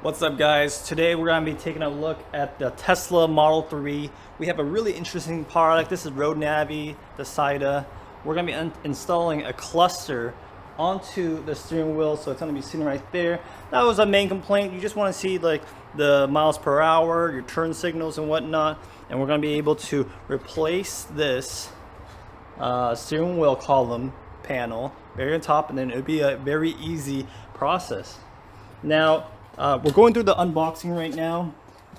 What's up, guys? Today we're going to be taking a look at the Tesla Model 3. We have a really interesting product. This is Roadanvi, the SIDA. We're going to be installing a cluster onto the steering wheel, so it's going to be sitting right there. That was a main complaint. You just want to see like the miles per hour, your turn signals and whatnot, and we're going to be able to replace this steering wheel column panel very on top, and then it'll be a very easy process. Now we're going through the unboxing right now,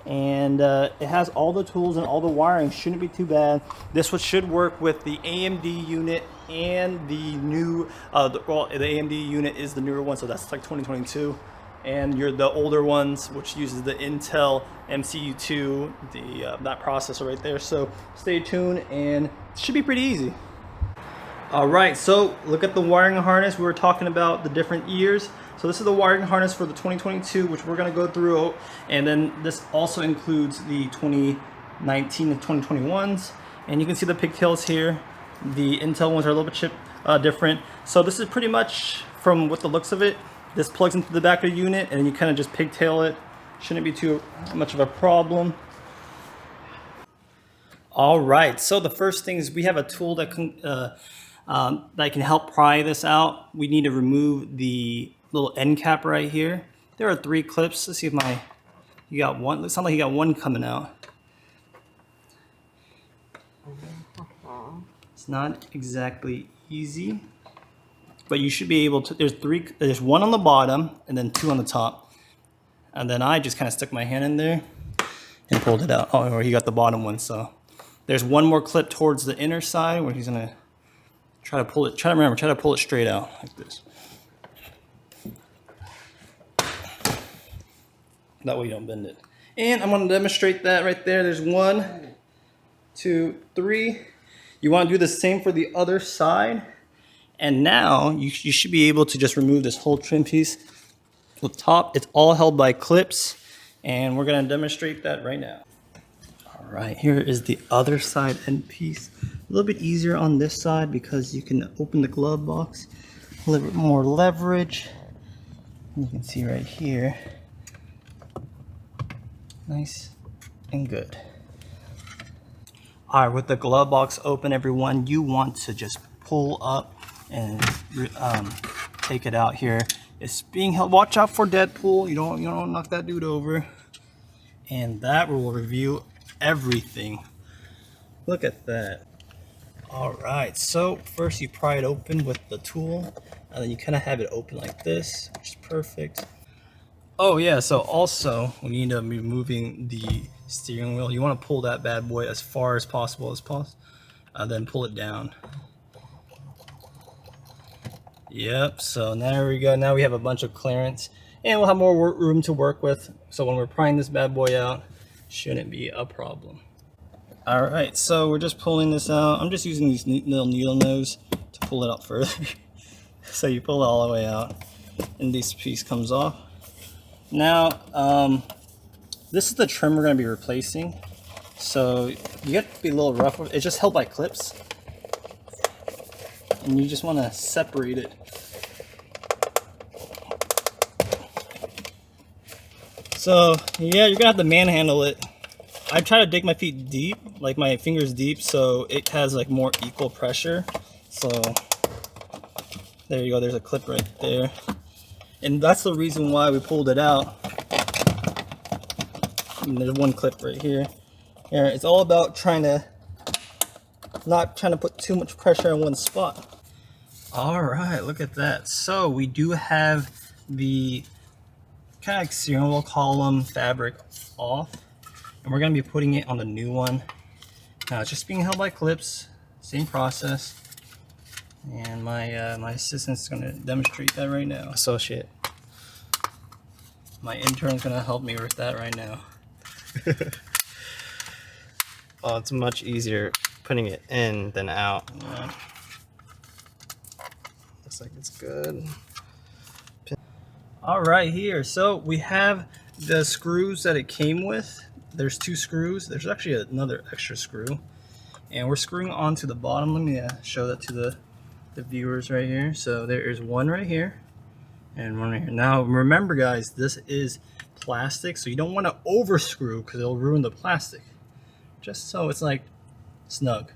and it has all the tools and all the wiring. Shouldn't be too bad. This one should work with the AMD unit and the new the AMD unit is the newer one, so that's like 2022, and the older ones, which uses the Intel MCU2, that processor right there. So stay tuned, and it should be pretty easy. All right, so look at the wiring harness. We were talking about the different years. So this is the wiring harness for the 2022, which we're gonna go through. And then this also includes the 2019 and 2021s. And you can see the pigtails here. The Intel ones are a little bit different. So this is pretty much, from what the looks of it, this plugs into the back of the unit and you kind of just pigtail it. Shouldn't be too much of a problem. All right, so the first thing is we have a tool that can help pry this out. We need to remove the little end cap right here. There are 3 clips. Let's see if you got one. It sounds like you got one coming out. It's not exactly easy, but you should be able to. There's one on the bottom and then 2 on the top. And then I just kind of stuck my hand in there and pulled it out. Oh, or he got the bottom one. So there's one more clip towards the inner side where he's gonna try to pull it. Try to pull it straight out like this. That way you don't bend it. And I'm going to demonstrate that right there. There's 1, 2, 3. You want to do the same for the other side. And now you should be able to just remove this whole trim piece. The top, it's all held by clips. And we're going to demonstrate that right now. All right, here is the other side end piece. A little bit easier on this side because you can open the glove box. A little bit more leverage. You can see right here. Nice and good. All right, with the glove box open, everyone, you want to just pull up and take it out here. It's being held. Watch out for Deadpool. You don't knock that dude over. And that will review everything. Look at that. All right, so first you pry it open with the tool, and then you kind of have it open like this, which is perfect. Oh yeah, so also we need to be moving the steering wheel. You want to pull that bad boy as far as possible, then pull it down. Yep, so there we go. Now we have a bunch of clearance, and we'll have more room to work with. So when we're prying this bad boy out, shouldn't be a problem. All right, so we're just pulling this out. I'm just using these little needle nose to pull it out further. So you pull it all the way out, and this piece comes off. Now, this is the trim we're going to be replacing. So you have to be a little rough. It's just held by clips. And you just want to separate it. So, yeah, you're going to have to manhandle it. I try to dig my feet deep, like my fingers deep, so it has like more equal pressure. So, there you go. There's a clip right there. And that's the reason why we pulled it out. And there's one clip right here. Here, it's all about not trying to put too much pressure in one spot. All right, look at that. So we do have the kind of like steering wheel column fabric off, and we're gonna be putting it on the new one. Now it's just being held by clips, same process. And my assistant's gonna demonstrate that right now. Associate. My intern's gonna help me with that right now. Oh, it's much easier putting it in than out. Yeah. Looks like it's good. All right, here. So we have the screws that it came with. There's 2 screws. There's actually another extra screw. And we're screwing onto the bottom. Let me show that to the viewers right here. So there is one right here, And one right here. Now remember guys, this is plastic, so you don't want to over screw because it'll ruin the plastic. Just so it's like snug.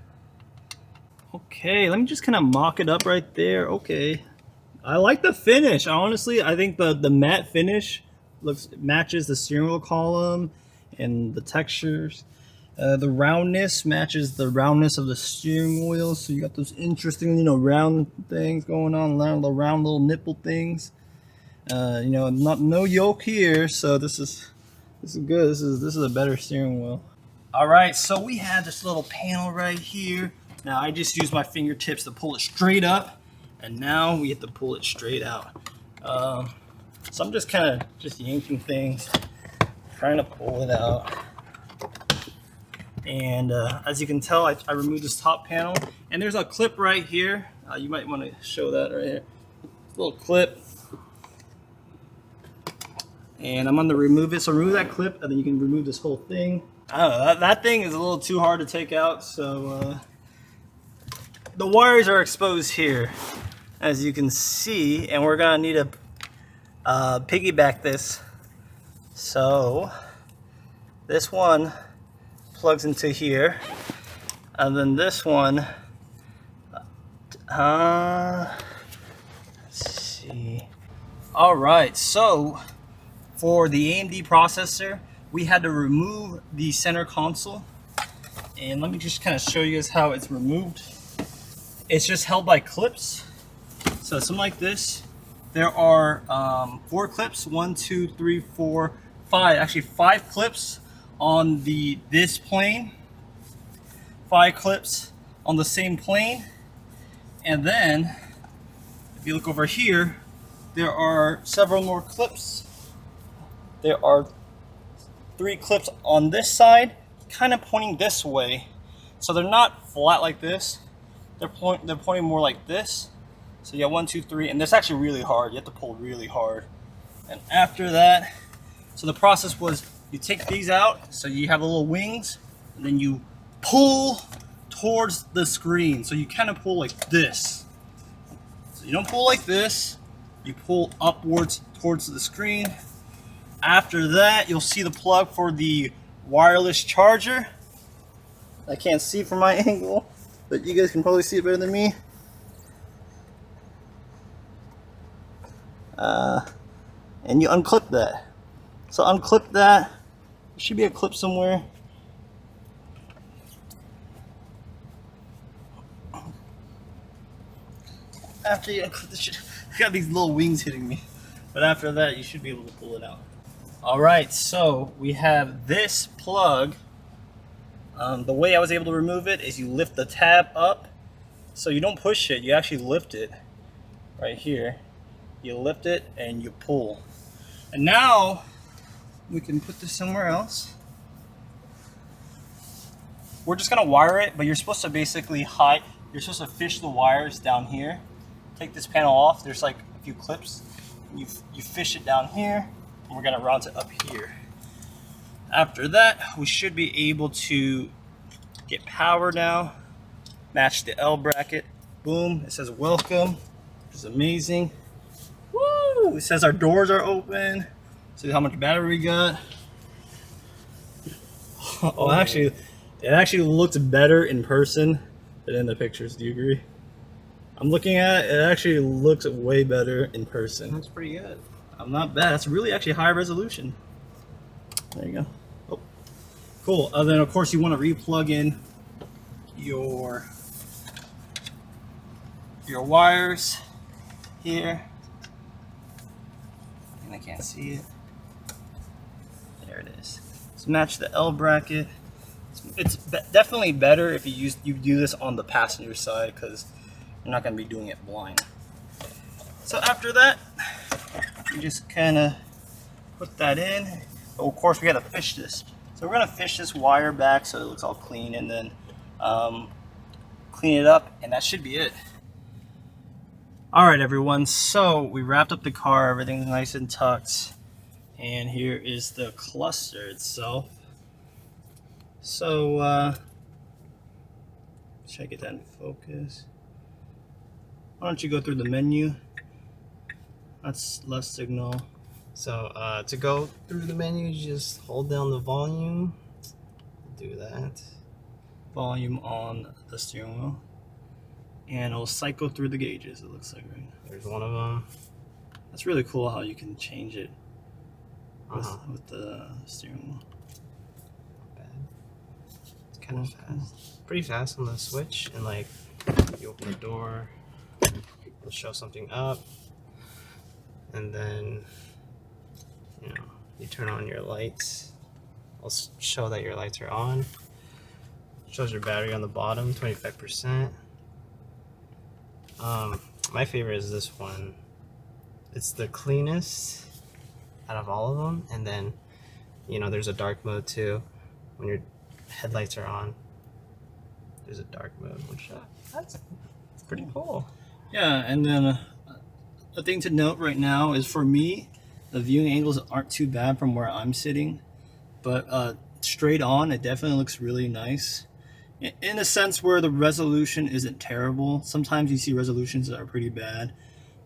Okay, let me just kind of mock it up right there. Okay, I like the finish. Honestly, I think the matte finish matches the steering wheel column and the textures. The roundness matches the roundness of the steering wheel. So you got those interesting, round things going on, the round little nipple things. No yoke here, so this is good. This is a better steering wheel. All right, so we have this little panel right here. Now I just use my fingertips to pull it straight up, and now we have to pull it straight out. So I'm just kind of yanking things, trying to pull it out. And as you can tell, I removed this top panel, and there's a clip right here. You might want to show that right here. Little clip. And I'm going to remove it. So remove that clip, and then you can remove this whole thing. I don't know, that thing is a little too hard to take out. So the wires are exposed here, as you can see, and we're going to need to piggyback this. So this one plugs into here, and then this one, let's see. All right, so for the AMD processor, we had to remove the center console, and let me just kind of show you guys how it's removed. It's just held by clips, so something like this. There are 4 clips, 1, 2, 3, 4, 5. Actually, 5 clips on this plane, 5 clips on the same plane, and then if you look over here, there are several more clips. There are 3 clips on this side, kind of pointing this way, so they're not flat like this. They're pointing more like this. So you have 1, 2, 3, and this actually really hard. You have to pull really hard. And after that, so the process was you take these out, so you have the little wings, and then you pull towards the screen. So you kind of pull like this. So you don't pull like this, you pull upwards towards the screen. After that, you'll see the plug for the wireless charger. I can't see from my angle, but you guys can probably see it better than me. And you unclip that. So unclip that. There should be a clip somewhere. After you unclip the shit, I got these little wings hitting me. But after that, you should be able to pull it out. All right, so we have this plug. The way I was able to remove it is you lift the tab up. So you don't push it, you actually lift it right here. You lift it and you pull. And now we can put this somewhere else. We're just gonna wire it, but you're supposed to basically you're supposed to fish the wires down here. Take this panel off, there's like a few clips. You fish it down here, and we're gonna route it up here. After that, we should be able to get power now. Match the L bracket. Boom, it says welcome, which is amazing. Woo! It says our doors are open. See how much battery we got. Oh, actually, it actually looks better in person than in the pictures. Do you agree? I'm looking at it. It actually looks way better in person. That's pretty good. I'm not bad. That's really actually high resolution. There you go. Oh, cool. Then of course you want to re-plug in your wires here. And I can't see it. There it is. So match the L bracket. It's definitely better if you do this on the passenger side, because you're not going to be doing it blind. So after that, you just kind of put that in. But of course we got to fish this. So we're going to fish this wire back so it looks all clean, and then clean it up, and that should be it. Alright everyone, so we wrapped up the car, everything's nice and tucked, and here is the cluster itself. So should I get that in focus? Why don't you go through the menu? That's less signal. So to go through the menu, you just hold down the volume. Do that. Volume on the steering wheel. And it'll cycle through the gauges, it looks like, right? There's one of them. That's really cool how you can change it Uh-huh. with the steering wheel. Bad. It's kind of fast. Pretty fast on the switch. And like, you open the door, it'll show something up. And then, you know, you turn on your lights. It'll show that your lights are on. Shows your battery on the bottom, 25%. My favorite is this one. It's the cleanest out of all of them. And then, you know, there's a dark mode too. When your headlights are on, there's a dark mode, which that's pretty cool. Yeah, and then a thing to note right now is, for me, the viewing angles aren't too bad from where I'm sitting, but straight on, it definitely looks really nice. In a sense where the resolution isn't terrible. Sometimes you see resolutions that are pretty bad.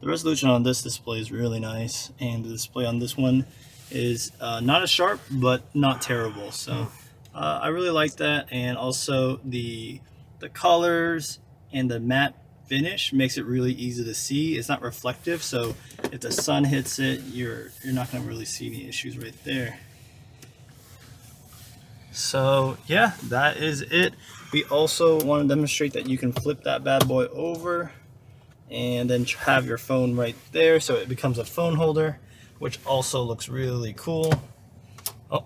The resolution on this display is really nice, and the display on this one is not as sharp, but not terrible. So I really like that, and also the colors and the matte finish makes it really easy to see. It's not reflective, so if the sun hits it, you're not going to really see any issues right there. So yeah, that is it. We also want to demonstrate that you can flip that bad boy over and then have your phone right there, so it becomes a phone holder, which also looks really cool. Oh.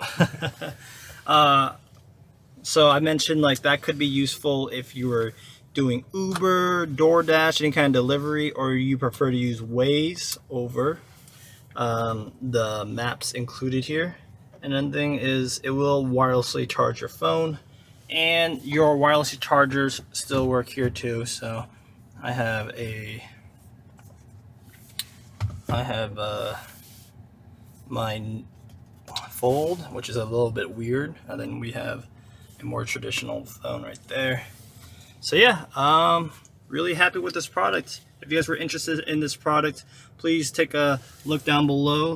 So I mentioned like that could be useful if you were doing Uber, DoorDash, any kind of delivery, or you prefer to use Waze over the maps included here. And another thing is it will wirelessly charge your phone, and your wireless chargers still work here too. So I have my Fold, which is a little bit weird, and then we have a more traditional phone right there. So yeah, really happy with this product. If you guys were interested in this product, please take a look down below